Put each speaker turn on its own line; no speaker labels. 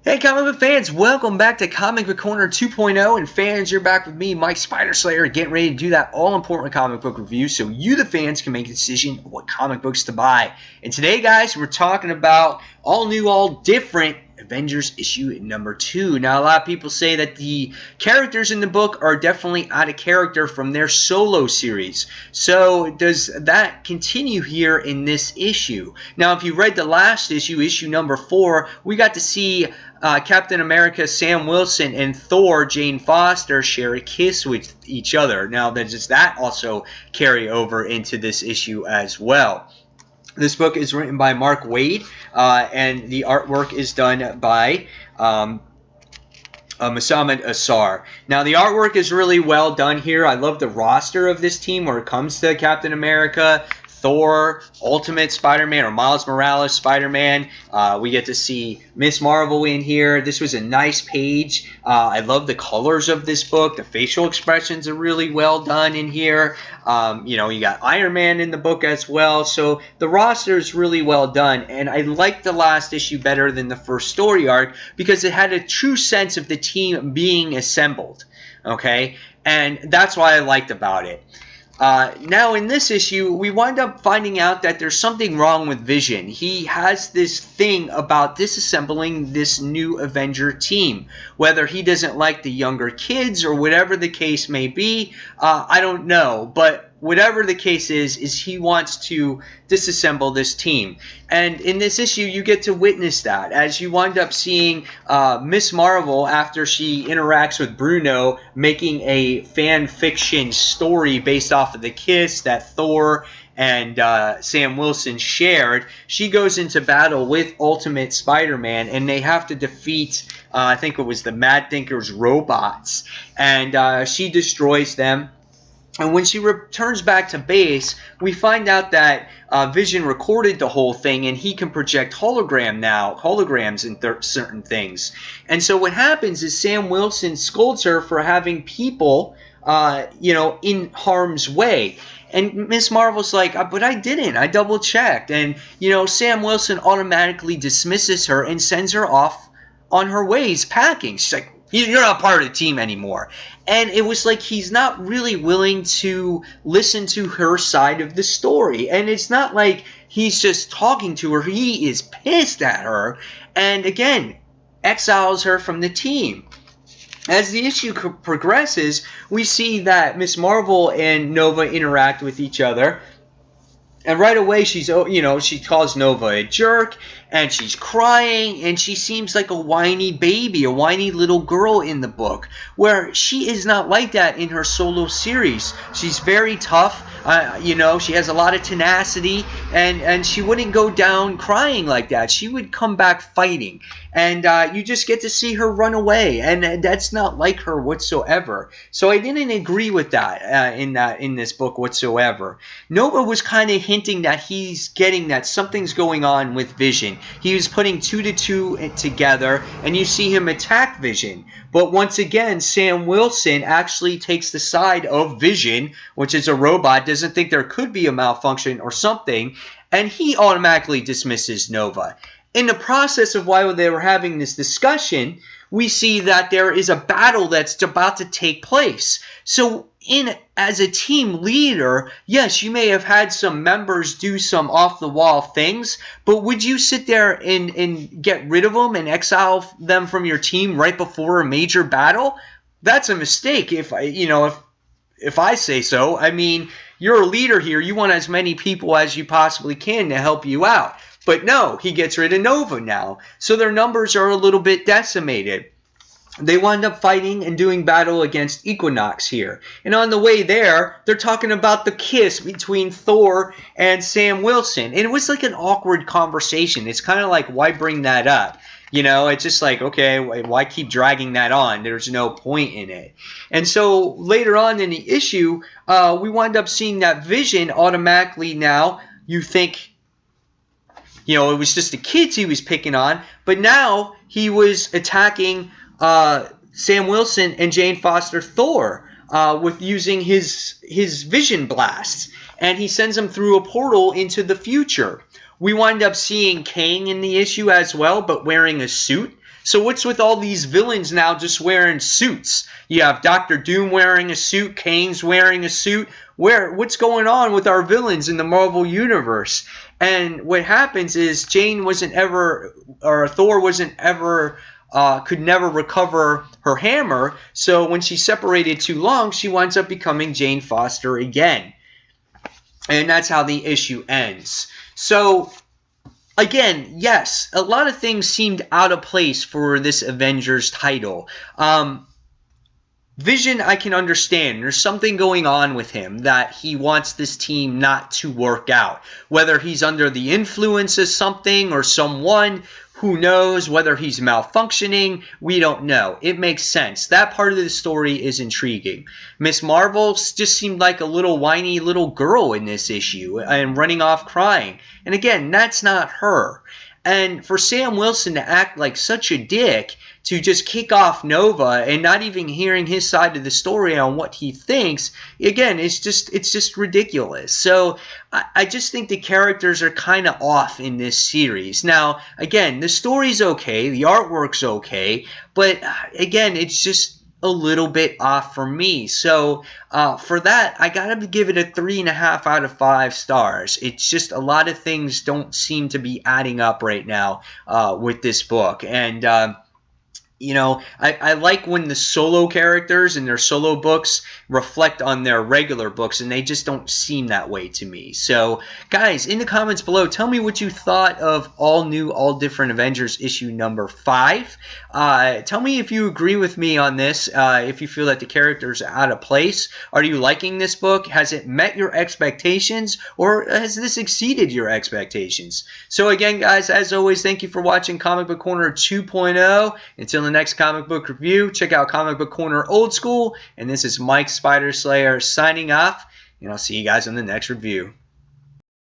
Hey comic book fans, welcome back to Comic Book Corner 2.0, and fans, you're back with me, Mike Spider Slayer, getting ready to do that all-important comic book review so you, the fans, can make a decision of what comic books to buy. And today, guys, we're talking about all new, all different Avengers issue number 2. Now, a lot of people say that the characters in the book are definitely out of character from their solo series. So, does that continue here in this issue? Now, if you read the last issue, issue number 4, we got to see Captain America Sam Wilson and Thor Jane Foster share a kiss with each other. Now, does that also carry over into this issue as well? This book is written by Mark Waid, and the artwork is done by Mohamed Assar. Now, the artwork is really well done here. I love the roster of this team where it comes to Captain America, Thor, Ultimate Spider-Man, or Miles Morales Spider-Man. We get to see Miss Marvel in here. This was a nice page. I love the colors of this book. The facial expressions are really well done in here. You got Iron Man in the book as well. So the roster is really well done. And I liked the last issue better than the first story arc because it had a true sense of the team being assembled. Okay? And that's what I liked about it. Now, in this issue, we wind up finding out that there's something wrong with Vision. He has this thing about disassembling this new Avenger team. Whether he doesn't like the younger kids or whatever the case may be, I don't know. But whatever the case is he wants to disassemble this team. And in this issue, you get to witness that as you wind up seeing Miss Marvel, after she interacts with Bruno, making a fan fiction story based off of the kiss that Thor and Sam Wilson shared. She goes into battle with Ultimate Spider-Man, and they have to defeat, I think it was the Mad Thinker's robots. And she destroys them. And when she returns back to base, we find out that Vision recorded the whole thing, and he can project holograms in certain things. And so what happens is Sam Wilson scolds her for having people, in harm's way. And Miss Marvel's like, but I didn't. I double-checked. And, Sam Wilson automatically dismisses her and sends her off on her ways packing. She's like, you're not part of the team anymore. And it was like he's not really willing to listen to her side of the story. And it's not like he's just talking to her. He is pissed at her. And again, exiles her from the team. As the issue progresses, we see that Miss Marvel and Nova interact with each other. And right away, she calls Nova a jerk, and she's crying, and she seems like a whiny baby, a whiny little girl in the book, where she is not like that in her solo series. She's very tough, she has a lot of tenacity, and she wouldn't go down crying like that. She would come back fighting, and you just get to see her run away, and that's not like her whatsoever. So I didn't agree with that in this book whatsoever. Nova was kind of hinting that he's getting that something's going on with Vision. He was putting 2 to 2 together, and you see him attack Vision. But once again, Sam Wilson actually takes the side of Vision, which is a robot, doesn't think there could be a malfunction or something, and he automatically dismisses Nova. In the process of while they were having this discussion, we see that there is a battle that's about to take place. So as a team leader, yes, you may have had some members do some off-the-wall things, but would you sit there and get rid of them and exile them from your team right before a major battle? That's a mistake, if I say so. I mean, you're a leader here. You want as many people as you possibly can to help you out. But no, he gets rid of Nova now. So their numbers are a little bit decimated. They wind up fighting and doing battle against Equinox here. And on the way there, they're talking about the kiss between Thor and Sam Wilson. And it was like an awkward conversation. It's kind of like, why bring that up? It's just like, okay, why keep dragging that on? There's no point in it. And so later on in the issue, we wind up seeing that Vision automatically now, you think, it was just the kids he was picking on, but now he was attacking Sam Wilson and Jane Foster Thor with using his vision blasts, and he sends them through a portal into the future. We wind up seeing Kang in the issue as well, but wearing a suit. So what's with all these villains now just wearing suits? You have Doctor Doom wearing a suit, Kang's wearing a suit. What's going on with our villains in the Marvel Universe? And what happens is Thor wasn't ever, could never recover her hammer. So when she's separated too long, she winds up becoming Jane Foster again. And that's how the issue ends. So, again, yes, a lot of things seemed out of place for this Avengers title. Vision, I can understand. There's something going on with him that he wants this team not to work out. Whether he's under the influence of something or someone, who knows? Whether he's malfunctioning, we don't know. It makes sense. That part of the story is intriguing. Miss Marvel just seemed like a little whiny little girl in this issue and running off crying. And again, that's not her. And for Sam Wilson to act like such a dick, to just kick off Nova and not even hearing his side of the story on what he thinks, again, it's just ridiculous. So I just think the characters are kind of off in this series. Now, again, the story's okay, the artwork's okay, but again, it's just a little bit off for me. So for that, I gotta give it a 3.5 out of 5 stars. It's just a lot of things don't seem to be adding up right now with this book. And you know, I like when the solo characters in their solo books reflect on their regular books, and they just don't seem that way to me. So, guys, in the comments below, tell me what you thought of All New, All Different Avengers issue number 5. Tell me if you agree with me on this, if you feel that the characters are out of place. Are you liking this book? Has it met your expectations, or has this exceeded your expectations? So, again, guys, as always, thank you for watching Comic Book Corner 2.0. Until the next comic book review, check out Comic Book Corner Old School. And this is Mike Spider Slayer signing off. And I'll see you guys on the next review.